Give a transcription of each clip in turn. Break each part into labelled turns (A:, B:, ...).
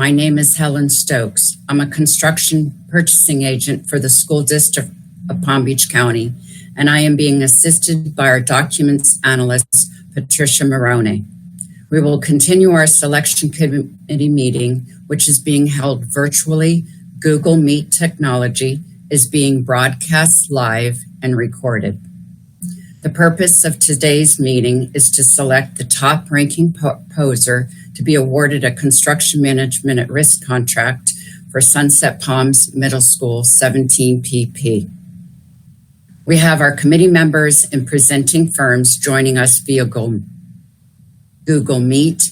A: My name is Helen Stokes. I'm a construction purchasing agent for the School District of Palm Beach County, and I am being assisted by our documents analyst, Patricia Morone. We will continue our selection committee meeting, which is being held virtually. Google Meet technology is being broadcast live and recorded. The purpose of today's meeting is to select the top ranking proposer to be awarded a construction management at risk contract for Sunset Palms Middle School 17 PP. We have our committee members and presenting firms joining us via Google Meet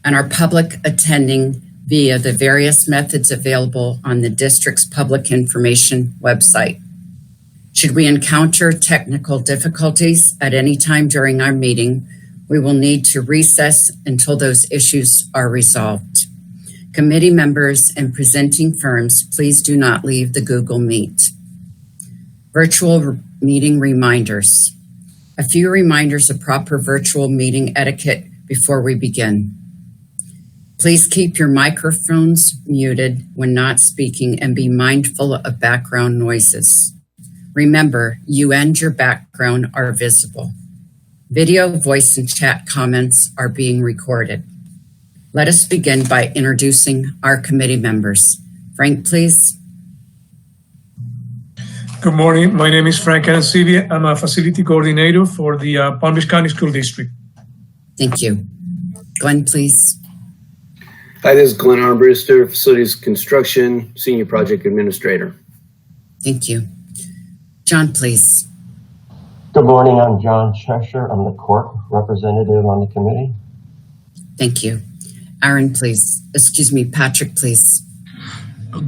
A: and our public attending via the various methods available on the district's public information website. Should we encounter technical difficulties at any time during our meeting, we will need to recess until those issues are resolved. Committee members and presenting firms, please do not leave the Google Meet. Virtual meeting reminders. A few reminders of proper virtual meeting etiquette before we begin. Please keep your microphones muted when not speaking and be mindful of background noises. Remember, you and your background are visible. Video, voice, and chat comments are being recorded. Let us begin by introducing our committee members. Frank, please.
B: Good morning. My name is Frank Anancibia. I'm a facility coordinator for the Palm Beach County School District.
A: Thank you. Glenn, please.
C: Hi, this is Glenn Armbruster, Facilities Construction, Senior Project Administrator.
A: Thank you. John, please.
D: Good morning, I'm John Cheshire. I'm the court representative on the committee.
A: Thank you. Aaron, please. Excuse me, Patrick, please.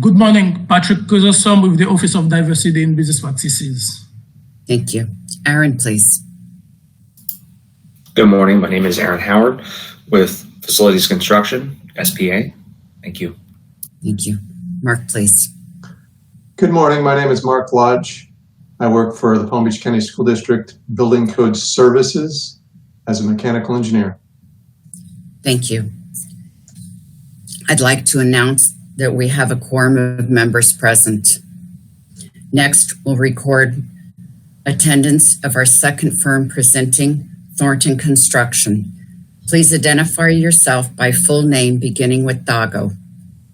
E: Good morning, Patrick Kuzosom with the Office of Diversity in Business Practices.
A: Thank you. Aaron, please.
F: Good morning, my name is Aaron Howard with Facilities Construction, SPA. Thank you.
A: Thank you. Mark, please.
G: Good morning, my name is Mark Lodge. I work for the Palm Beach County School District Building Code Services as a mechanical engineer.
A: Thank you. I'd like to announce that we have a quorum of members present. Next, we'll record attendance of our second firm presenting, Thornton Construction. Please identify yourself by full name, beginning with Dago.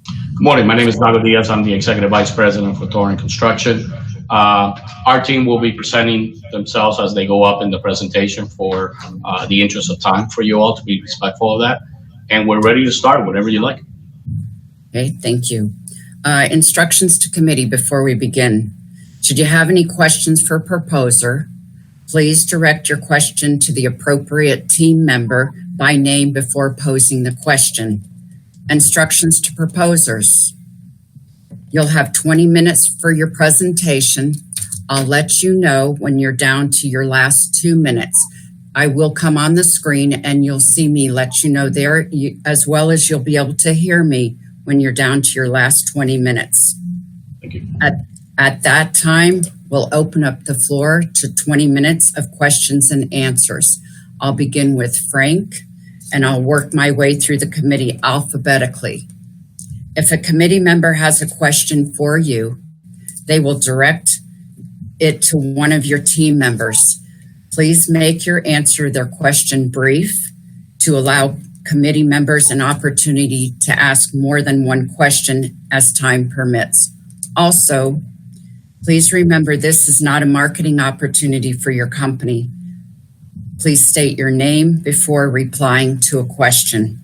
H: Good morning, my name is Dago Diaz. I'm the Executive Vice President for Thornton Construction. Our team will be presenting themselves as they go up in the presentation for the interest of time for you all to be respectful of that. And we're ready to start, whatever you like.
A: Okay, thank you. Instructions to committee before we begin. Should you have any questions for proposer, please direct your question to the appropriate team member by name before posing the question. Instructions to proposers. You'll have 20 minutes for your presentation. I'll let you know when you're down to your last 2 minutes. I will come on the screen and you'll see me let you know there, as well as you'll be able to hear me when you're down to your last 20 minutes.
H: Thank you.
A: At that time, we'll open up the floor to 20 minutes of questions and answers. I'll begin with Frank, and I'll work my way through the committee alphabetically. If a committee member has a question for you, they will direct it to one of your team members. Please make your answer their question brief to allow committee members an opportunity to ask more than one question as time permits. Also, please remember this is not a marketing opportunity for your company. Please state your name before replying to a question.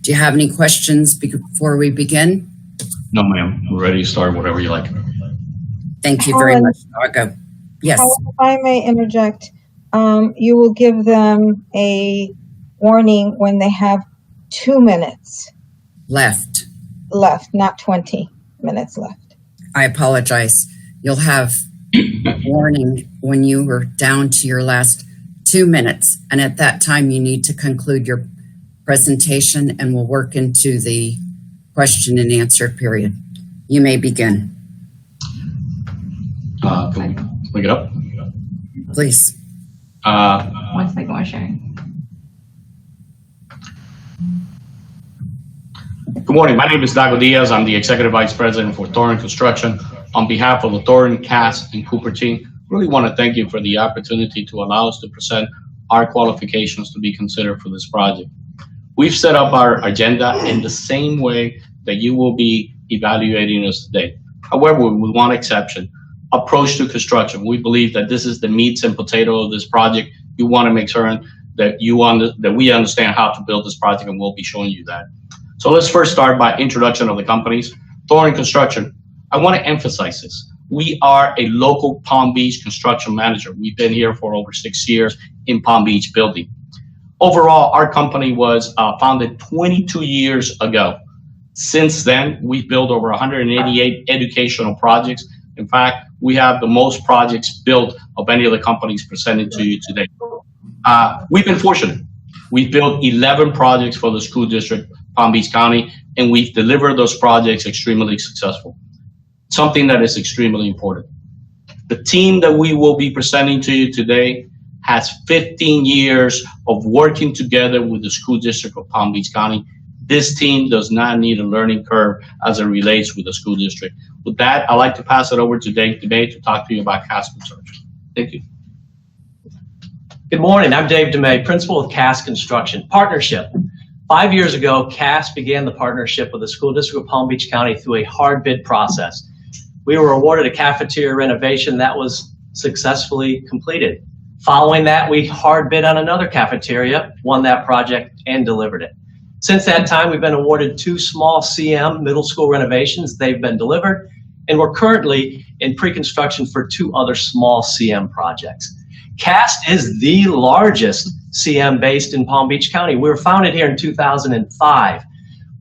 A: Do you have any questions before we begin?
H: No, ma'am. We're ready to start, whatever you like.
A: Thank you very much, Dago. Yes.
I: If I may interject, you will give them a warning when they have 2 minutes
A: Left,
I: not 20 minutes left.
A: I apologize. You'll have a warning when you are down to your last 2 minutes. And at that time, you need to conclude your presentation and we'll work into the question and answer period. You may begin.
H: Can we get up?
A: Please.
J: 1 second, we're sharing.
H: Good morning. My name is Dago Diaz. I'm the Executive Vice President for Thornton Construction. On behalf of the Thornton, Cass, and Cooper team, really want to thank you for the opportunity to allow us to present our qualifications to be considered for this project. We've set up our agenda in the same way that you will be evaluating us today. However, with one exception, approach to construction. We believe that this is the meat and potato of this project. You want to make certain that we understand how to build this project, and we'll be showing you that. So let's first start by introduction of the companies. Thornton Construction. I want to emphasize this. We are a local Palm Beach construction manager. We've been here for over 6 years in Palm Beach building. Overall, our company was founded 22 years ago. Since then, we've built over 188 educational projects. In fact, we have the most projects built of any of the companies presented to you today. We've been fortunate. We've built 11 projects for the school district, Palm Beach County, and we've delivered those projects extremely successful. Something that is extremely important. The team that we will be presenting to you today has 15 years of working together with the school district of Palm Beach County. This team does not need a learning curve as it relates with the school district. With that, I'd like to pass it over to Dave DeMay to talk to you about Cass Construction. Thank you.
K: Good morning, I'm Dave DeMay, Principal of Cass Construction. Partnership. 5 years ago, Cass began the partnership with the School District of Palm Beach County through a hard bid process. We were awarded a cafeteria renovation that was successfully completed. Following that, we hard bid on another cafeteria, won that project, and delivered it. Since that time, we've been awarded 2 small CM middle school renovations. They've been delivered, and we're currently in pre-construction for 2 other small CM projects. Cass is the largest CM based in Palm Beach County. We were founded here in 2005.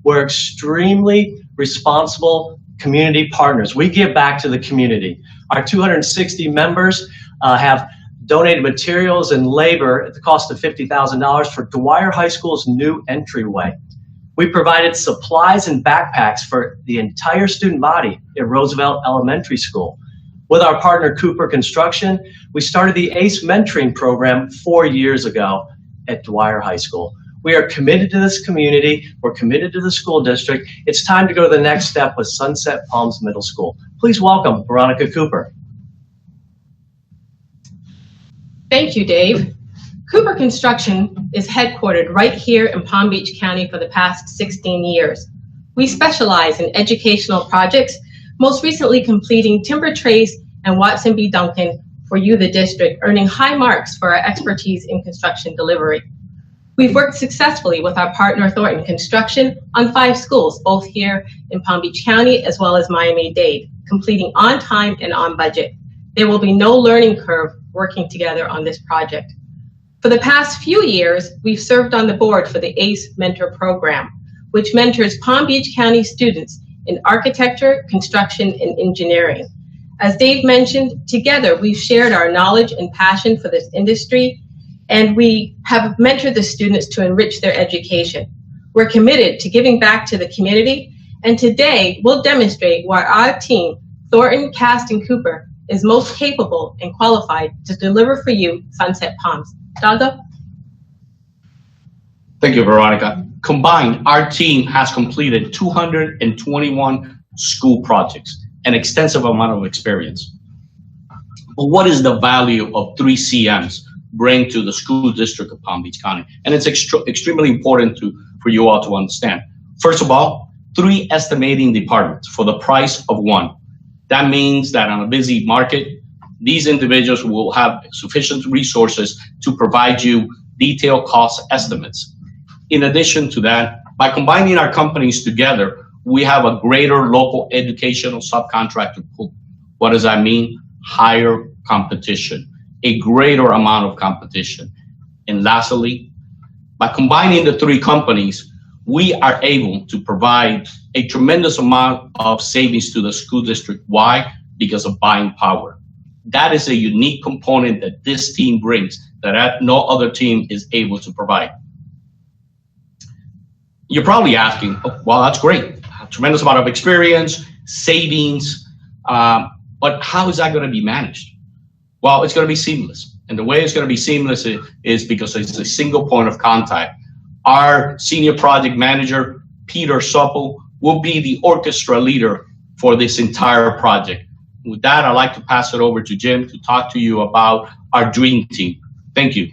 K: We're extremely responsible community partners. We give back to the community. Our 260 members have donated materials and labor at the cost of $50,000 for Dwyer High School's new entryway. We provided supplies and backpacks for the entire student body at Roosevelt Elementary School. With our partner Cooper Construction, we started the ACE mentoring program 4 years ago at Dwyer High School. We are committed to this community. We're committed to the school district. It's time to go to the next step with Sunset Palms Middle School. Please welcome Veronica Cooper.
J: Thank you, Dave. Cooper Construction is headquartered right here in Palm Beach County for the past 16 years. We specialize in educational projects, most recently completing Timber Trace and Watson B. Duncan for you, the district, earning high marks for our expertise in construction delivery. We've worked successfully with our partner Thornton Construction on 5 schools, both here in Palm Beach County as well as Miami-Dade, completing on time and on budget. There will be no learning curve working together on this project. For the past few years, we've served on the board for the ACE Mentor Program, which mentors Palm Beach County students in architecture, construction, and engineering. As Dave mentioned, together we've shared our knowledge and passion for this industry, and we have mentored the students to enrich their education. We're committed to giving back to the community, and today we'll demonstrate why our team, Thornton, Cass, and Cooper, is most capable and qualified to deliver for you Sunset Palms. Dago?
H: Thank you, Veronica. Combined, our team has completed 221 school projects, an extensive amount of experience. But what is the value of 3 CMs bring to the school district of Palm Beach County? And it's extremely important for you all to understand. First of all, 3 estimating departments for the price of 1. That means that on a busy market, these individuals will have sufficient resources to provide you detailed cost estimates. In addition to that, by combining our companies together, we have a greater local educational subcontractor pool. What does that mean? Higher competition, a greater amount of competition. And lastly, by combining the 3 companies, we are able to provide a tremendous amount of savings to the school district. Why? Because of buying power. That is a unique component that this team brings that no other team is able to provide. You're probably asking, oh, well, that's great. A tremendous amount of experience, savings, but how is that going to be managed? Well, it's going to be seamless. And the way it's going to be seamless is because it's a single point of contact. Our senior project manager Peter Supple, will be the orchestra leader for this entire project. With that, I'd like to pass it over to Jim to talk to you about our dream team. Thank you.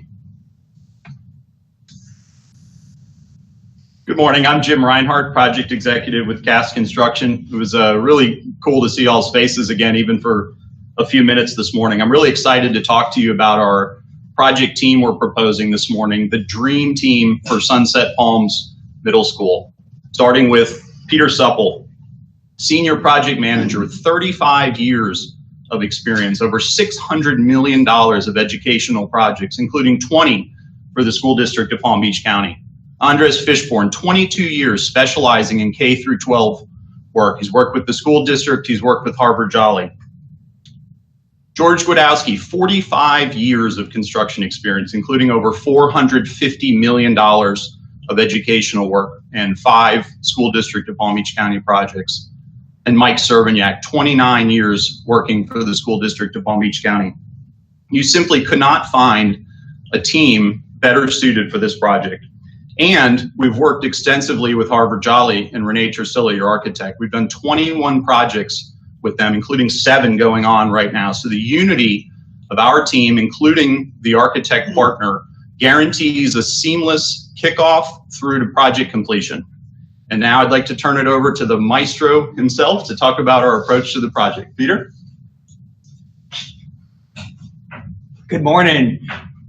L: Good morning. I'm Jim Reinhardt, project executive with CAS Construction. It was really cool to see y'all's faces again, even for a few minutes this morning. I'm really excited to talk to you about our project team we're proposing this morning, the dream team for Sunset Palms Middle School, starting with Peter Supple, senior project manager, 35 years of experience, over $600 million of educational projects, including 20 for the school district of Palm Beach County. Andres Fishborn, 22 years specializing in K through 12 work. He's worked with the school district, he's worked with Harvard Jolly. George Gwadowski, 45 years of construction experience, including over $450 million of educational work and 5 school district of Palm Beach County projects. And Mike Cervignac, 29 years working for the school district of Palm Beach County. You simply could not find a team better suited for this project. And we've worked extensively with Harvard Jolly and Renee Trusilla, your architect. We've done 21 projects with them, including 7 going on right now. So the unity of our team, including the architect partner, guarantees a seamless kickoff through to project completion. And now I'd like to turn it over to the maestro himself to talk about our approach to the project. Peter?
M: Good morning.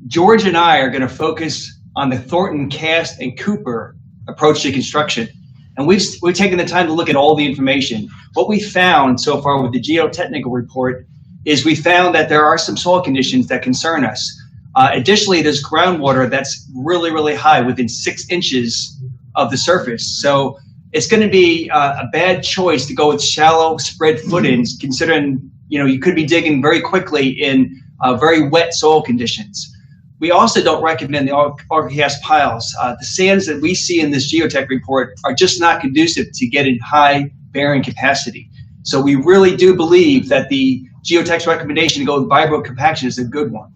M: George and I are going to focus on the Thornton, Cast, and Cooper approach to construction. And we've taken the time to look at all the information. What we found so far with the geotechnical report is we found that there are some soil conditions that concern us. Additionally, there's groundwater that's really, really high, within 6 inches of the surface. So it's going to be a bad choice to go with shallow spread footings, considering you could be digging very quickly in very wet soil conditions. We also don't recommend the RPS piles. The sands that we see in this geotech report are just not conducive to getting high bearing capacity. So we really do believe that the geotech's recommendation to go with VIBRO-COMPACTION is a good one.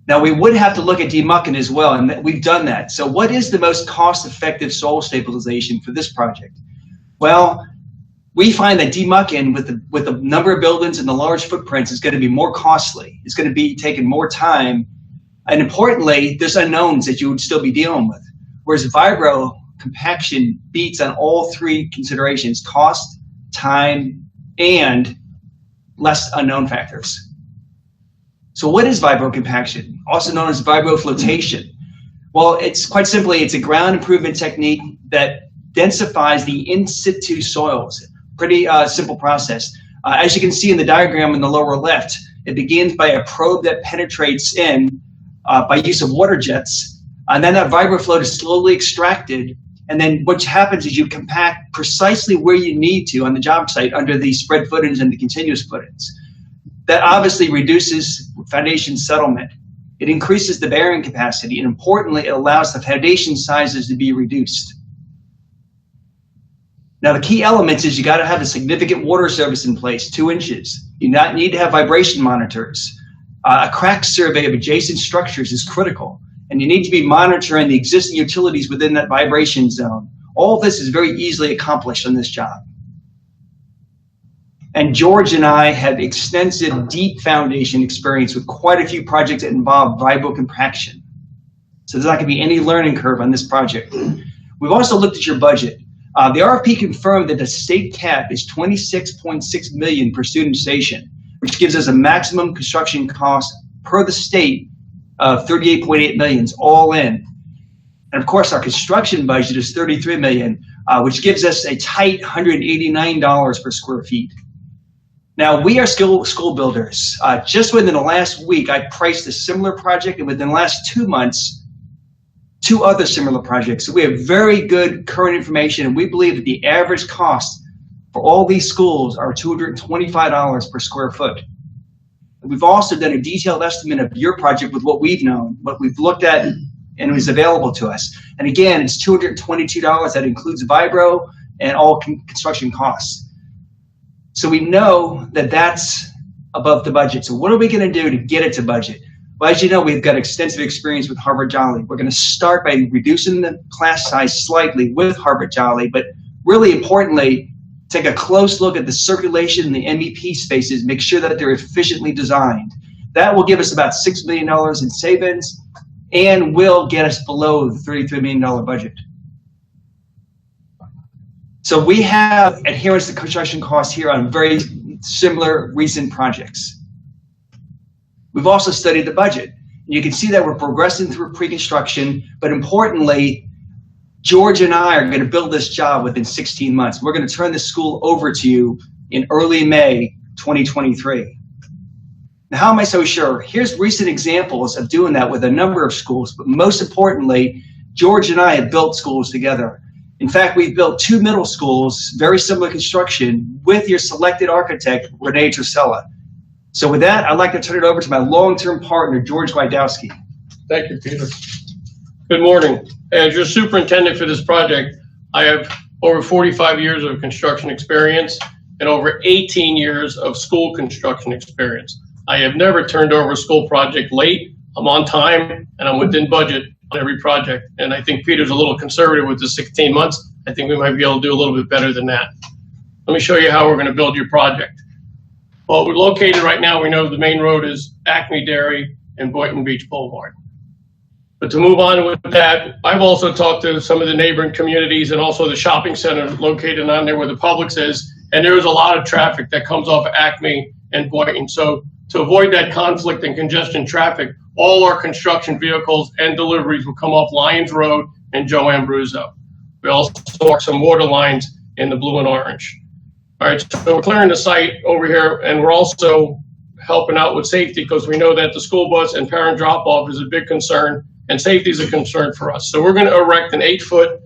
M: Now we would have to look at demucking as well, and we've done that. So what is the most cost-effective soil stabilization for this project? Well, we find that demucking with the number of buildings and the large footprints is going to be more costly. It's going to be taking more time. And importantly, there's unknowns that you would still be dealing with. Whereas VIBRO-COMPACTION beats on all 3 considerations: cost, time, and less unknown factors. So what is VIBRO-COMPACTION, also known as vibro-flotation? Well, it's quite simply, it's a ground improvement technique that densifies the in situ soils. Pretty simple process. As you can see in the diagram in the lower left, it begins by a probe that penetrates in by use of water jets, and then that vibroflow is slowly extracted. And then what happens is you compact precisely where you need to on the job site under the spread footings and the continuous footings. That obviously reduces foundation settlement. It increases the bearing capacity, and importantly, it allows the foundation sizes to be reduced. Now, the key elements is you got to have a significant water service in place, 2 inches. You not need to have vibration monitors. A crack survey of adjacent structures is critical, and you need to be monitoring the existing utilities within that vibration zone. All of this is very easily accomplished on this job. And George and I have extensive, deep foundation experience with quite a few projects that involve VIBRO-COMPACTION. So there's not going to be any learning curve on this project. We've also looked at your budget. The RFP confirmed that the state cap is $26.6 million per student station, which gives us a maximum construction cost per the state of $38.8 million, all in. And of course, our construction budget is $33 million, which gives us a tight $189 per square feet. Now, we are school builders. Just within the last week, I priced a similar project, and within the last 2 months, 2 other similar projects. So we have very good current information, and we believe that the average cost for all these schools are $225 per square foot. And we've also done a detailed estimate of your project with what we've known, what we've looked at, and was available to us. And again, it's $222. That includes Vibro and all construction costs. So we know that that's above the budget. So what are we going to do to get it to budget? Well, as you know, we've got extensive experience with Harvard Jolly. We're going to start by reducing the class size slightly with Harvard Jolly, but really importantly, take a close look at the circulation in the MEP spaces, make sure that they're efficiently designed. That will give us about $6 million in savings and will get us below the $33 million budget. So we have adherence to construction costs here on very similar recent projects. We've also studied the budget. You can see that we're progressing through pre-construction, but importantly, George and I are going to build this job within 16 months. We're going to turn the school over to you in early May 2023. Now, how am I so sure? Here's recent examples of doing that with a number of schools, but most importantly, George and I have built schools together. In fact, we've built 2 middle schools, very similar construction, with your selected architect, Renee Trisella. So with that, I'd like to turn it over to my long-term partner, George Gwydowski.
N: Thank you, Peter. Good morning. As your superintendent for this project, I have over 45 years of construction experience and over 18 years of school construction experience. I have never turned over a school project late. I'm on time and I'm within budget on every project. And I think Peter's a little conservative with the 16 months. I think we might be able to do a little bit better than that. Let me show you how we're going to build your project. Well, we're located right now, we know the main road is Acme Dairy and Boynton Beach Boulevard. But to move on with that, I've also talked to some of the neighboring communities and also the shopping center located on there where the Publix is. And there's a lot of traffic that comes off of Acme and Boynton. So to avoid that conflict and congestion traffic, all our construction vehicles and deliveries will come off Lyons Road and Joe Abruzzo. We also mark some water lines in the blue and orange. All right, so we're clearing the site over here, and we're also helping out with safety because we know that the school bus and parent drop-off is a big concern, and safety is a concern for us. So we're going to erect an 8-foot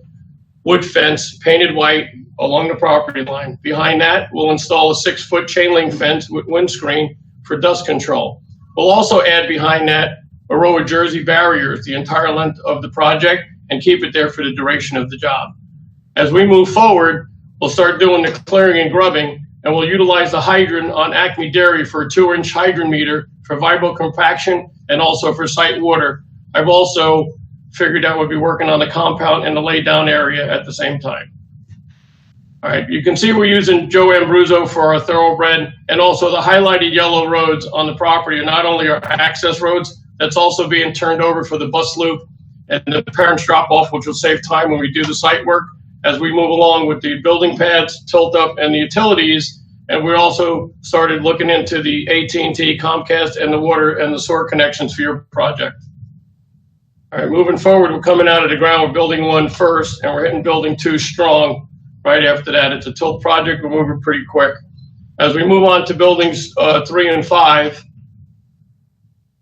N: wood fence painted white along the property line. Behind that, we'll install a 6-foot chain link fence with windscreen for dust control. We'll also add behind that a row of Jersey barriers the entire length of the project and keep it there for the duration of the job. As we move forward, we'll start doing the clearing and grubbing, and we'll utilize the hydrant on Acme Dairy for a 2-inch hydrant meter for VIBRO-COMPACTION and also for site water. I've also figured out we'll be working on the compound and the lay down area at the same time. All right, you can see we're using Joe Abruzzo for our thoroughbred, and also the highlighted yellow roads on the property are not only our access roads, that's also being turned over for the bus loop and the parents drop off, which will save time when we do the site work. As we move along with the building pads, tilt up, and the utilities, and we also started looking into the AT&T, Comcast, and the water and the sewer connections for your project. All right, moving forward, we're coming out of the ground. We're building 1 first, and we're hitting building 2 strong. Right after that, it's a tilt project. We're moving pretty quick. As we move on to buildings 3 and 5,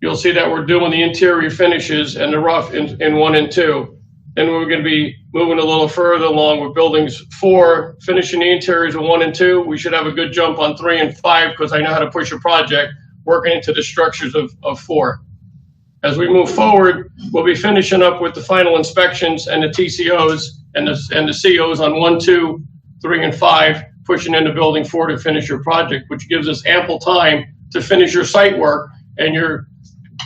N: you'll see that we're doing the interior finishes and the rough in 1 and 2. Then we're going to be moving a little further along with buildings 4, finishing the interiors of 1 and 2. We should have a good jump on 3 and 5 because I know how to push a project, working into the structures of 4. As we move forward, we'll be finishing up with the final inspections and the TCOs and the COs on 1, 2, 3, and 5, pushing into building 4 to finish your project, which gives us ample time to finish your site work and your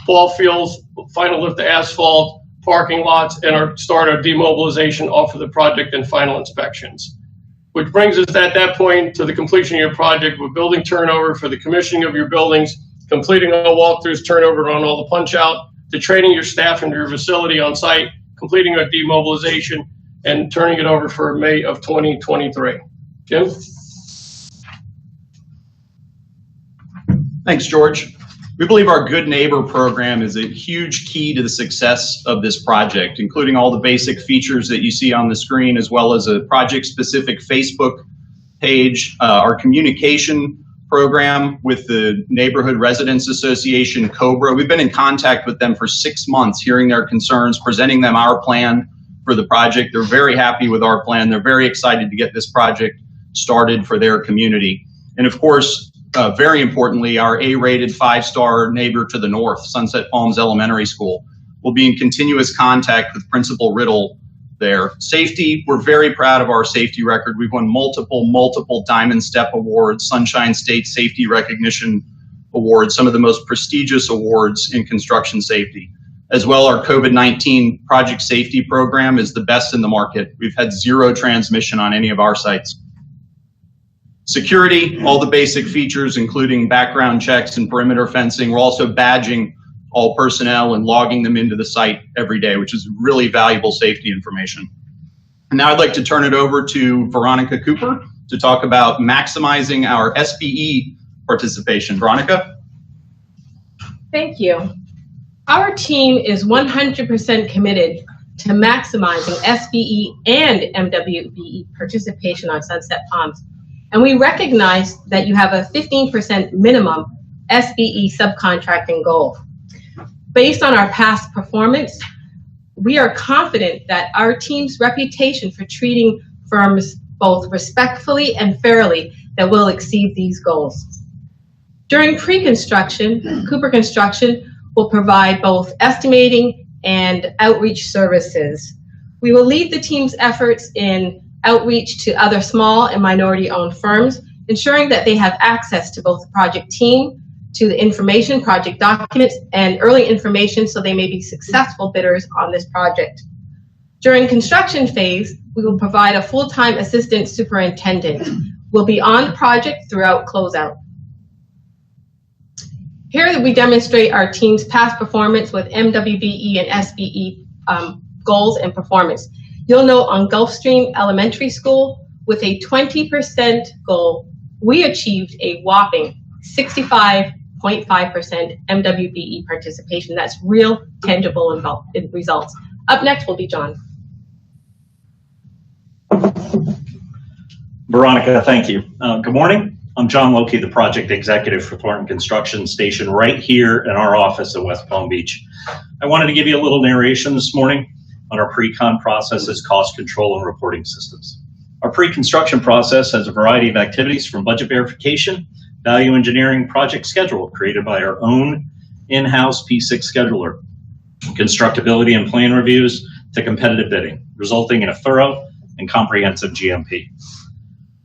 N: ball fields, final lift the asphalt, parking lots, and start our demobilization off of the project and final inspections. Which brings us at that point to the completion of your project with building turnover for the commissioning of your buildings, completing all walkthroughs, turnover on all the punch out, to training your staff into your facility on site, completing our demobilization, and turning it over for May of 2023. Jim?
L: Thanks, George. We believe our Good Neighbor program is a huge key to the success of this project, including all the basic features that you see on the screen, as well as a project-specific Facebook page, our communication program with the Neighborhood Residents Association, COBRA. We've been in contact with them for 6 months, hearing their concerns, presenting them our plan for the project. They're very happy with our plan. They're very excited to get this project started for their community. And of course, very importantly, our A-rated 5-star neighbor to the north, Sunset Palms Elementary School, will be in continuous contact with Principal Riddle there. Safety, we're very proud of our safety record. We've won multiple Diamond Step Awards, Sunshine State Safety Recognition awards, some of the most prestigious awards in construction safety. As well, our COVID-19 project safety program is the best in the market. We've had 0 transmission on any of our sites. Security, all the basic features, including background checks and perimeter fencing. We're also badging all personnel and logging them into the site every day, which is really valuable safety information. And now I'd like to turn it over to Veronica Cooper to talk about maximizing our SBE participation. Veronica?
J: Thank you. Our team is 100% committed to maximizing SBE and MWBE participation on Sunset Palms. And we recognize that you have a 15% minimum SBE subcontracting goal. Based on our past performance, we are confident that our team's reputation for treating firms both respectfully and fairly that will exceed these goals. During pre-construction, Cooper Construction will provide both estimating and outreach services. We will lead the team's efforts in outreach to other small and minority-owned firms, ensuring that they have access to both the project team, to the information, project documents, and early information so they may be successful bidders on this project. During construction phase, we will provide a full-time assistant superintendent. We'll be on the project throughout closeout. Here we demonstrate our team's past performance with MWBE and SBE goals and performance. You'll note on Gulfstream Elementary School, with a 20% goal, we achieved a whopping 65.5% MWBE participation. That's real, tangible results. Up next will be John.
O: Veronica, thank you. Good morning. I'm John Loki, the project executive for Thornton Construction Station right here in our office in West Palm Beach. I wanted to give you a little narration this morning on our pre-con processes, cost control, and reporting systems. Our pre-construction process has a variety of activities from budget verification, value engineering, project schedule created by our own in-house P6 scheduler, constructability and plan reviews to competitive bidding, resulting in a thorough and comprehensive GMP.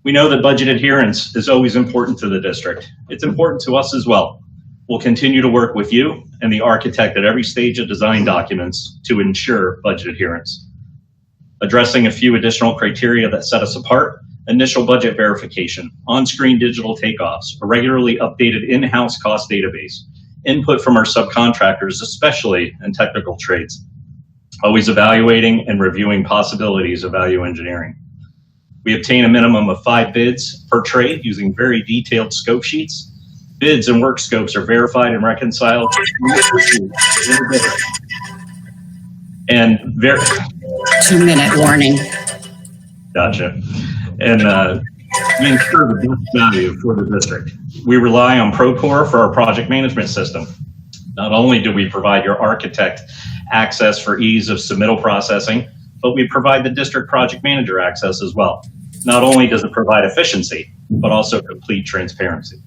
O: We know that budget adherence is always important to the district. It's important to us as well. We'll continue to work with you and the architect at every stage of design documents to ensure budget adherence. Addressing a few additional criteria that set us apart: initial budget verification, on-screen digital takeoffs, a regularly updated in-house cost database, input from our subcontractors, especially in technical trades, always evaluating and reviewing possibilities of value engineering. We obtain a minimum of 5 bids per trade using very detailed scope sheets. Bids and work scopes are verified and reconciled. And
A: 2-minute warning.
O: Gotcha. And we ensure the best value for the district. We rely on Procore for our project management system. Not only do we provide your architect access for ease of submittal processing, but we provide the district project manager access as well. Not only does it provide efficiency, but also complete transparency.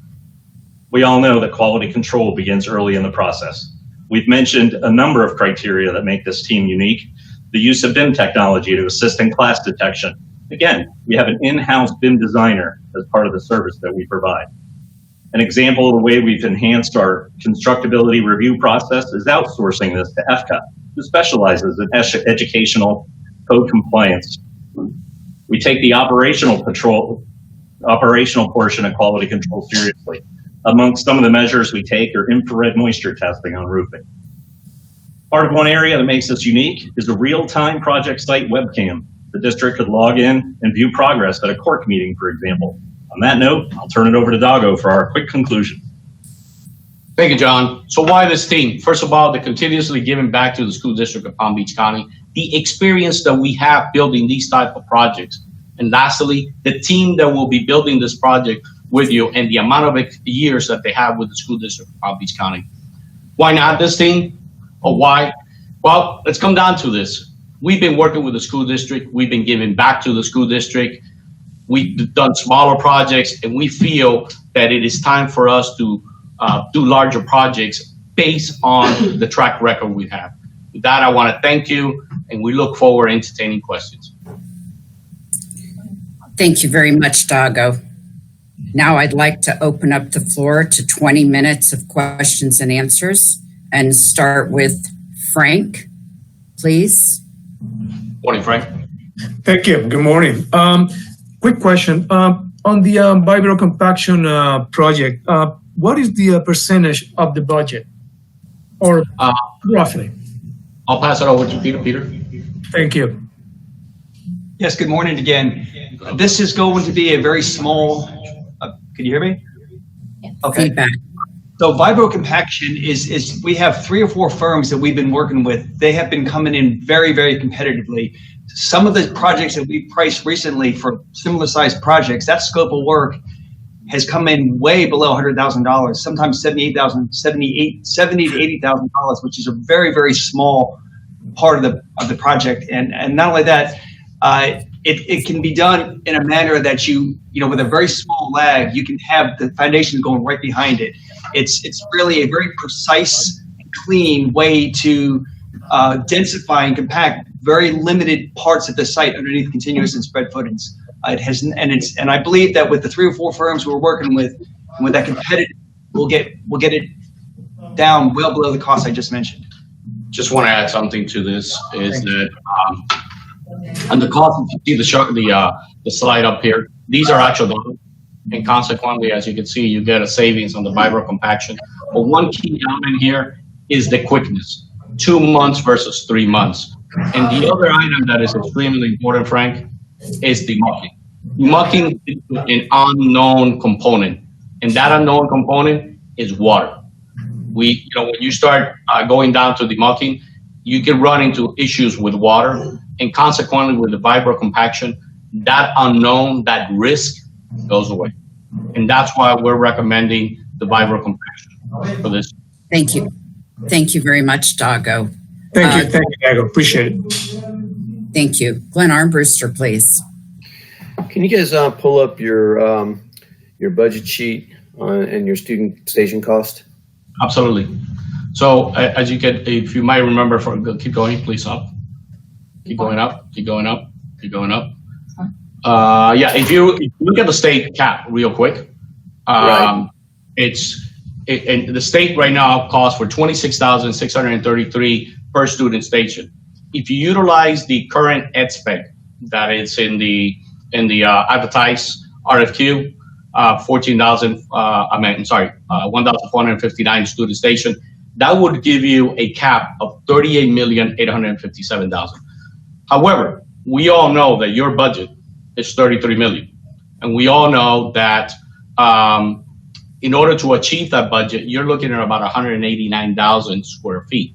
O: We all know that quality control begins early in the process. We've mentioned a number of criteria that make this team unique. The use of BIM technology to assist in class detection. Again, we have an in-house BIM designer as part of the service that we provide. An example of the way we've enhanced our constructability review process is outsourcing this to FCA, who specializes in educational code compliance. We take the operational portion of quality control seriously. Amongst some of the measures we take are infrared moisture testing on roofing. Part of one area that makes us unique is a real-time project site webcam. The district could log in and view progress at a court meeting, for example. On that note, I'll turn it over to Dago for our quick conclusion.
H: Thank you, John. So why this team? First of all, the continuously giving back to the school district of Palm Beach County, the experience that we have building these type of projects. And lastly, the team that will be building this project with you and the amount of years that they have with the school district of Palm Beach County. Why not this team? Or why? Well, let's come down to this. We've been working with the school district. We've been giving back to the school district. We've done smaller projects, and we feel that it is time for us to do larger projects based on the track record we have. With that, I want to thank you, and we look forward to entertaining questions.
A: Thank you very much, Dago. Now I'd like to open up the floor to 20 minutes of questions and answers and start with Frank, please.
H: Morning, Frank.
B: Thank you. Good morning. Quick question. On the VIBRO-COMPACTION project, what is the percentage of the budget? Or roughly?
H: I'll pass it over to Peter. Peter?
B: Thank you.
M: Yes, good morning again. This is going to be a very small, can you hear me? Okay.
A: Feedback.
M: So VIBRO-COMPACTION is we have 3 or 4 firms that we've been working with. They have been coming in very, very competitively. Some of the projects that we priced recently for similar sized projects, that scope of work has come in way below $100,000, sometimes $70,000 to $80,000, which is a very, very small part of the project. And not only that, it can be done in a manner that you know, with a very small lag, you can have the foundation going right behind it. It's really a very precise, clean way to densify and compact very limited parts of the site underneath continuous and spread footings. It has, and I believe that with the 3 or 4 firms we're working with, and with that competitive, we'll get it down well below the cost I just mentioned.
H: Just want to add something to this is that and the cost, if you see the slide up here, these are actual dollars, and consequently, as you can see, you get a savings on the VIBRO-COMPACTION. But one key element here is the quickness, 2 months versus 3 months. And the other item that is extremely important, Frank, is the mucking. Mucking is an unknown component, and that unknown component is water. When you start going down to the mucking, you can run into issues with water, and consequently with the VIBRO-COMPACTION, that unknown, that risk goes away. And that's why we're recommending the VIBRO-COMPACTION for this.
A: Thank you. Thank you very much, Dago.
B: Thank you, Dago. Appreciate it.
A: Thank you. Glenn Armbruster, please.
C: Can you guys pull up your budget sheet and your student station cost?
H: Absolutely. So as you can, if you might remember, keep going, please, up. Keep going up, keep going up, keep going up. Yeah, if you look at the state cap real quick,
C: Right.
H: and the state right now calls for $26,633 per student station. If you utilize the current ed spec that is in the advertised RFQ, 1,459 student station, that would give you a cap of $38,857,000. However, we all know that your budget is $33 million, and we all know that in order to achieve that budget, you're looking at about 189,000 square feet.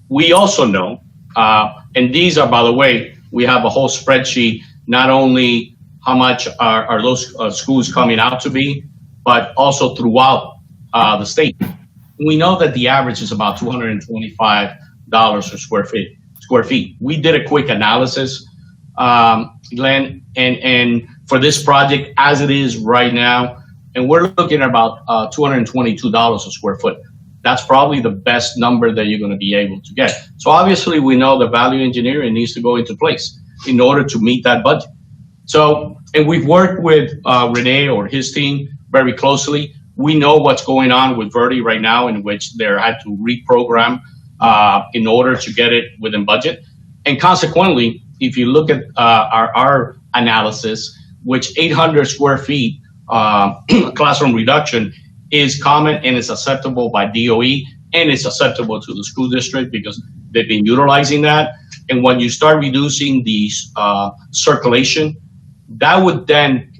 H: We also know, and these are, by the way, we have a whole spreadsheet, not only how much are those schools coming out to be, but also throughout the state. We know that the average is about $225 per square feet. We did a quick analysis, Glenn, and for this project as it is right now, and we're looking at about $222 a square foot. That's probably the best number that you're going to be able to get. So obviously we know the value engineering needs to go into place in order to meet that budget. So, and we've worked with Renee or his team very closely. We know what's going on with Verdi right now, in which they had to reprogram in order to get it within budget. And consequently, if you look at our analysis, which 800 square feet classroom reduction is common and is acceptable by DOE, and it's acceptable to the school district because they've been utilizing that. And when you start reducing the circulation, that would then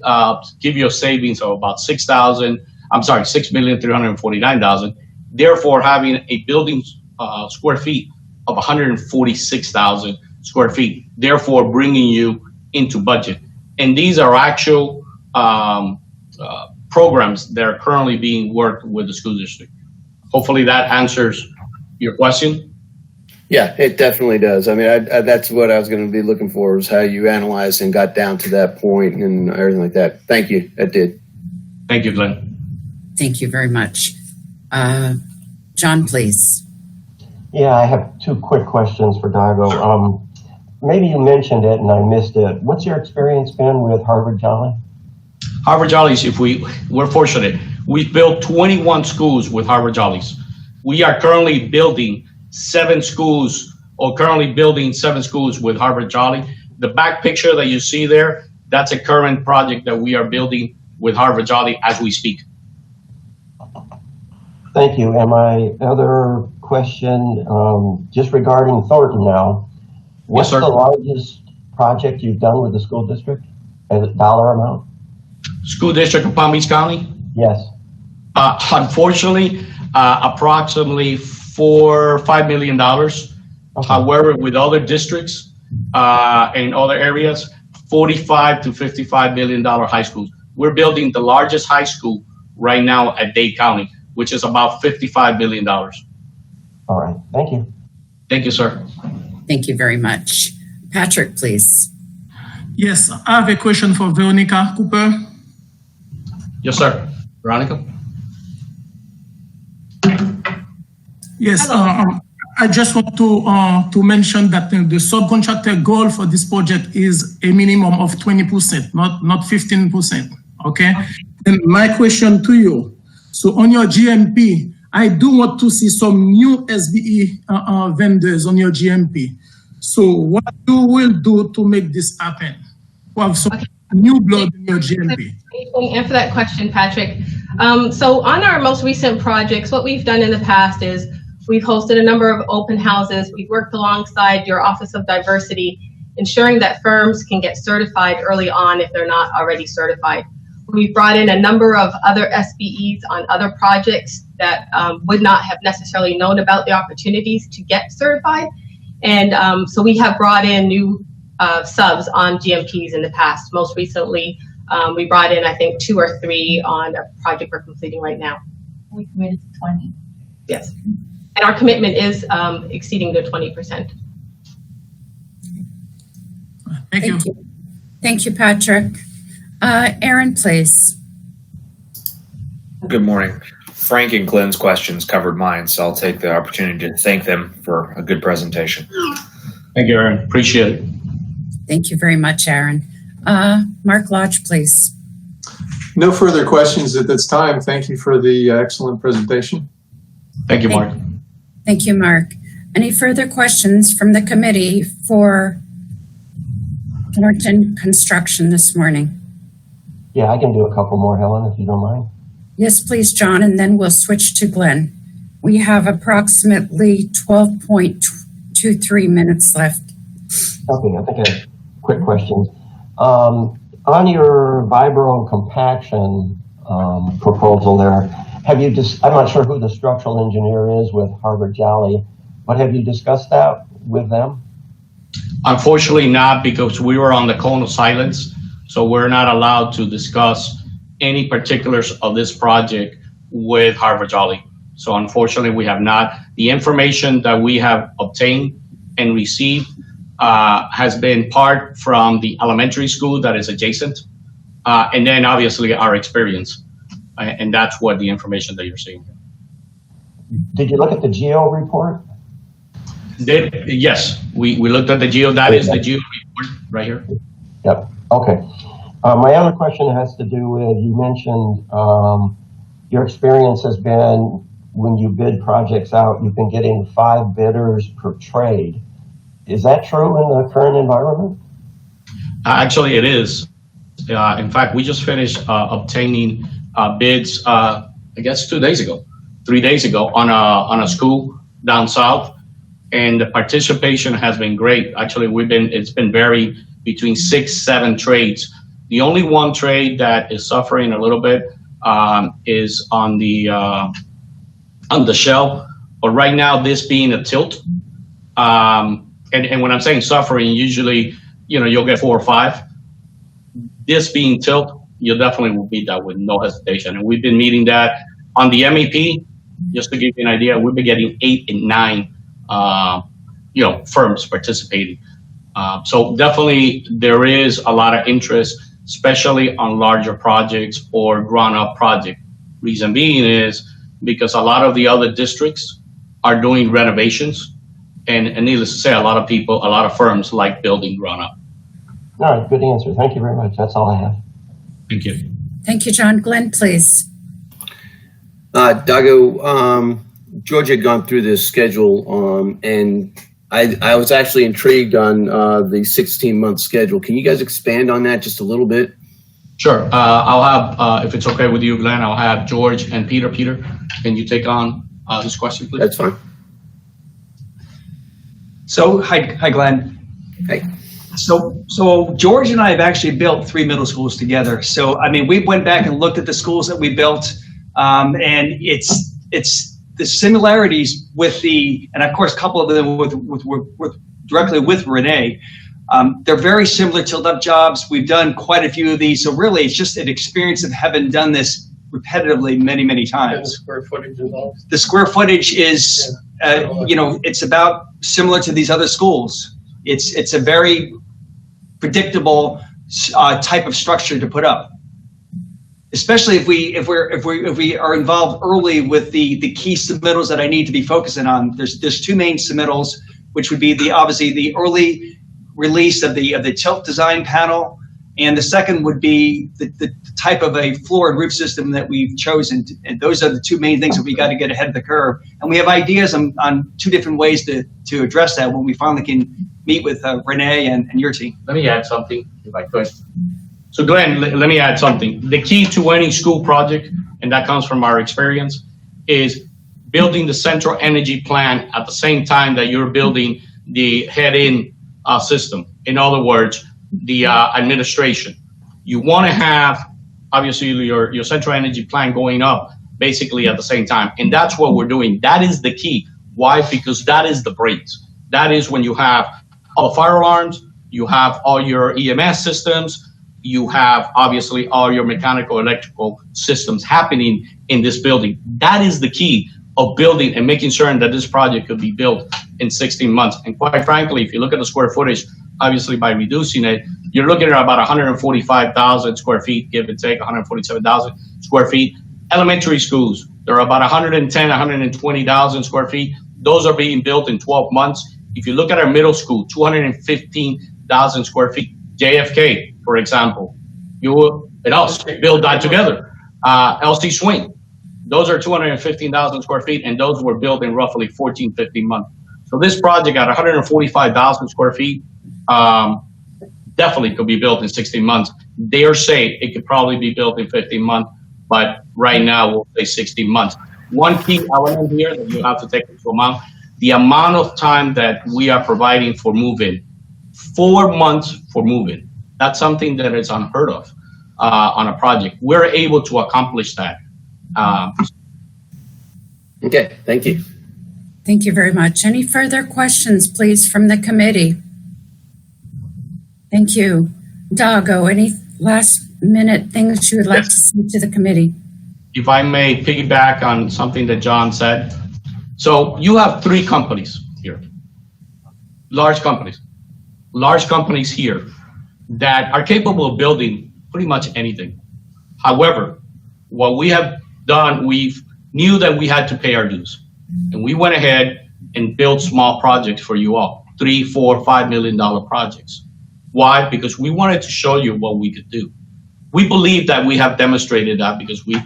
H: give you a savings of about $6,349,000. Therefore, having a building square feet of 146,000 square feet, therefore bringing you into budget. And these are actual programs that are currently being worked with the school district. Hopefully that answers your question.
C: Yeah, it definitely does. I mean, that's what I was going to be looking for, was how you analyzed and got down to that point and everything like that. Thank you. That did.
H: Thank you, Glenn.
A: Thank you very much. John, please.
D: Yeah, I have 2 quick questions for Dago. Maybe you mentioned it and I missed it. What's your experience been with Harvard Jolly?
H: Harvard Jollies, we're fortunate. We've built 21 schools with Harvard Jollies. We are currently building 7 schools with Harvard Jolly. The back picture that you see there, that's a current project that we are building with Harvard Jolly as we speak.
D: Thank you. And my other question, just regarding Thornton now, what's the largest project you've done with the school district as a dollar amount? School district of Palm Beach County? Yes.
H: Unfortunately, approximately $4 or $5 million. Okay. However, with other districts and other areas, $45 to $55 million high schools. We're building the largest high school right now at Dade County, which is about $55 million. All
D: right. Thank you.
H: Thank you, sir.
A: Thank you very much. Patrick, please.
E: Yes, I have a question for Veronica Cooper.
H: Yes, sir. Veronica?
E: Yes, I just want to mention that the subcontractor goal for this project is a minimum of 20%, not 15%. Okay. And my question to you: so on your GMP, I do want to see some new SBE vendors on your GMP. So what you will do to make this happen? Well, some new blood in your GMP.
J: And for that question, Patrick. So on our most recent projects, what we've done in the past is we've hosted a number of open houses. We've worked alongside your Office of Diversity, ensuring that firms can get certified early on if they're not already certified. We've brought in a number of other SBEs on other projects that would not have necessarily known about the opportunities to get certified. And so we have brought in new subs on GMPs in the past. Most recently, we brought in, I think, 2 or 3 on a project we're completing right now.
P: We committed to 20.
J: Yes. And our commitment is exceeding the 20%.
E: Thank you.
A: Thank you, Patrick. Aaron, please.
F: Good morning. Frank and Glenn's questions covered mine, so I'll take the opportunity to thank them for a good presentation.
H: Thank you, Aaron. Appreciate it.
A: Thank you very much, Aaron. Mark Lodge, please.
G: No further questions at this time. Thank you for the excellent presentation.
H: Thank you, Mark.
A: Thank you, Mark. Any further questions from the committee for Thornton Construction this morning?
D: Yeah, I can do a couple more, Helen, if you don't mind.
A: Yes, please, John, and then we'll switch to Glenn. We have approximately 12.23 minutes left.
D: Okay, I think I have quick questions. On your VIBRO-COMPACTION proposal there, have you I'm not sure who the structural engineer is with Harvard Jolly, but have you discussed that with them?
H: Unfortunately not, because we were on the cone of silence, so we're not allowed to discuss any particulars of this project with Harvard Jolly. So unfortunately, we have not. The information that we have obtained and received has been part from the elementary school that is adjacent, and then obviously our experience. And that's what the information that you're seeing.
D: Did you look at the GEO report?
H: Yes, we looked at the GEO. That is the GEO report right here.
D: Yep. Okay. My other question has to do with, you mentioned your experience has been when you bid projects out, you've been getting 5 bidders per trade. Is that true in the current environment?
H: Actually, it is. In fact, we just finished obtaining bids, I guess 3 days ago, on a school down south, and the participation has been great. Actually, it's been varied between 6, 7 trades. The only one trade that is suffering a little bit is on the shell. But right now, this being a tilt, and when I'm saying suffering, usually, you'll get 4 or 5. This being tilt, you definitely will beat that with no hesitation. And we've been meeting that on the MEP. Just to give you an idea, we've been getting 8 and 9, firms participating. So definitely there is a lot of interest, especially on larger projects or ground-up project. Reason being is because a lot of the other districts are doing renovations, and needless to say, a lot of firms like building ground-up.
D: All right, good answer. Thank you very much. That's all I have.
H: Thank you.
A: Thank you, John. Glenn, please.
C: Dago, George had gone through this schedule, and I was actually intrigued on the 16-month schedule. Can you guys expand on that just a little bit?
H: Sure. I'll have, if it's okay with you, Glenn, I'll have George and Peter. Peter, can you take on this question, please?
C: That's fine.
M: So, hi, Glenn.
C: Hey.
M: So George and I have actually built 3 middle schools together. So, I mean, we went back and looked at the schools that we built, and it's the similarities with and of course, a couple of them with directly with Renee. They're very similar tilt-up jobs. We've done quite a few of these. So really, it's just an experience of having done this repetitively many times.
N: And the square footage involved.
M: The square footage is, it's about similar to these other schools. It's a very predictable type of structure to put up, especially if we are involved early with the key submittals that I need to be focusing on. There's 2 main submittals, which would be obviously the early release of the tilt design panel, and the second would be the type of a floor and roof system that we've chosen. And those are the 2 main things that we got to get ahead of the curve. And we have ideas on 2 different ways to address that when we finally can meet with Renee and your team.
H: Let me add something, if I could. So Glenn, let me add something. The key to any school project, and that comes from our experience, is building the central energy plan at the same time that you're building the head-in system. In other words, the administration. You want to have, obviously, your central energy plan going up basically at the same time. And that's what we're doing. That is the key. Why? Because that is the brakes. That is when you have all the fire alarms, you have all your EMS systems, you have obviously all your mechanical, electrical systems happening in this building. That is the key of building and making certain that this project could be built in 16 months. And quite frankly, if you look at the square footage, obviously by reducing it, you're looking at about 145,000 square feet, give or take 147,000 square feet. Elementary schools, they're about 110, 120,000 square feet. Those are being built in 12 months. If you look at our middle school, 215,000 square feet. JFK, for example, and us build that together. LC Swing, those are 215,000 square feet, and those were built in roughly 14, 15 months. So this project at 145,000 square feet definitely could be built in 16 months. Dare say it could probably be built in 15 months, but right now we'll say 16 months. One key element here that you have to take into account, the amount of time that we are providing for move-in. 4 months for move-in. That's something that is unheard of on a project. We're able to accomplish that.
C: Okay, thank you.
A: Thank you very much. Any further questions, please, from the committee? Thank you. Dago, any last minute things you would like to say to the committee?
H: If I may piggyback on something that John said. So you have 3 companies here, large companies here that are capable of building pretty much anything. However, what we have done, we've knew that we had to pay our dues. And we went ahead and built small projects for you all, $3, $4, $5 million projects. Why? Because we wanted to show you what we could do. We believe that we have demonstrated that because we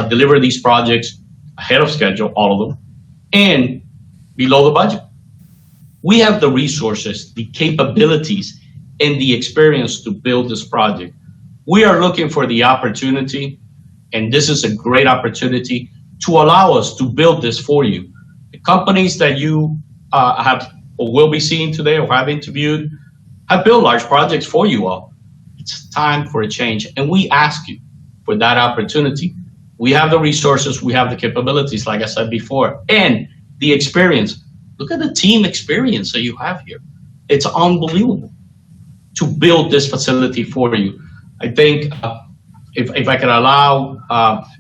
H: deliver these projects ahead of schedule, all of them, and below the budget. We have the resources, the capabilities, and the experience to build this project. We are looking for the opportunity, and this is a great opportunity to allow us to build this for you. The companies that you have or will be seeing today or have interviewed have built large projects for you all. It's time for a change, and we ask you for that opportunity. We have the resources, we have the capabilities, like I said before, and the experience. Look at the team experience that you have here. It's unbelievable to build this facility for you. I think if I could allow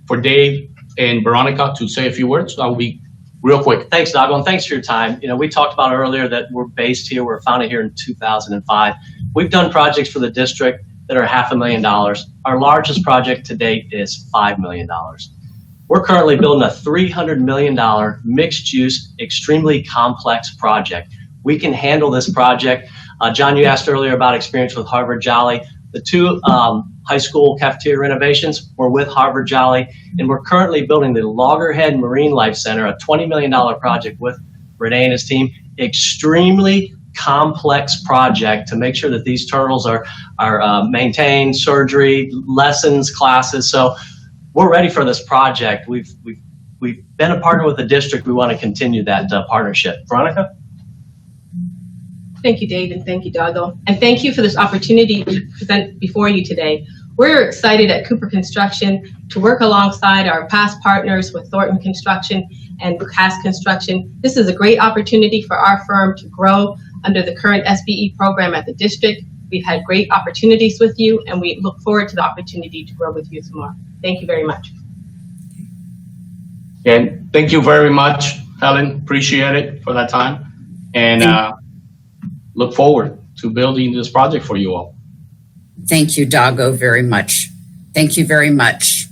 H: for Dave and Veronica to say a few words, that would be real quick.
K: Thanks, Dago, and thanks for your time. You know, we talked about earlier that we're based here. We're founded here in 2005. We've done projects for the district that are $500,000. Our largest project to date is $5 million. We're currently building a $300 million mixed-use, extremely complex project. We can handle this project. John, you asked earlier about experience with Harvard Jolly. The two high school cafeteria renovations were with Harvard Jolly, and we're currently building the Loggerhead Marine Life Center, a $20 million project with Renee and his team. Extremely complex project to make sure that these turtles are maintained, surgery, lessons, classes. So we're ready for this project. We've been a partner with the district. We want to continue that partnership. Veronica?
J: Thank you, Dave, and thank you, Dago. And thank you for this opportunity to present before you today. We're excited at Cooper Construction to work alongside our past partners with Thornton Construction and Cass Construction. This is a great opportunity for our firm to grow under the current SBE program at the district. We've had great opportunities with you, and we look forward to the opportunity to grow with you some more. Thank you very much.
H: And thank you very much, Helen. Appreciate it for that time. And look forward to building this project for you all.
A: Thank you, Dago, very much. Thank you very much.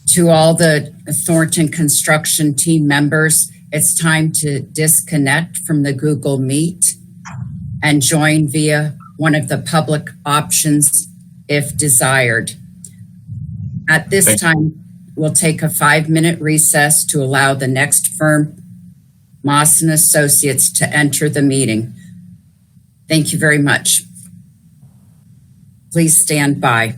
A: To all the Thornton Construction team members, it's time to disconnect from the Google Meet and join via one of the public options if desired. At this time, we'll take a 5-minute recess to allow the next firm, Moss & Associates, to enter the meeting. Thank you very much. Please stand by.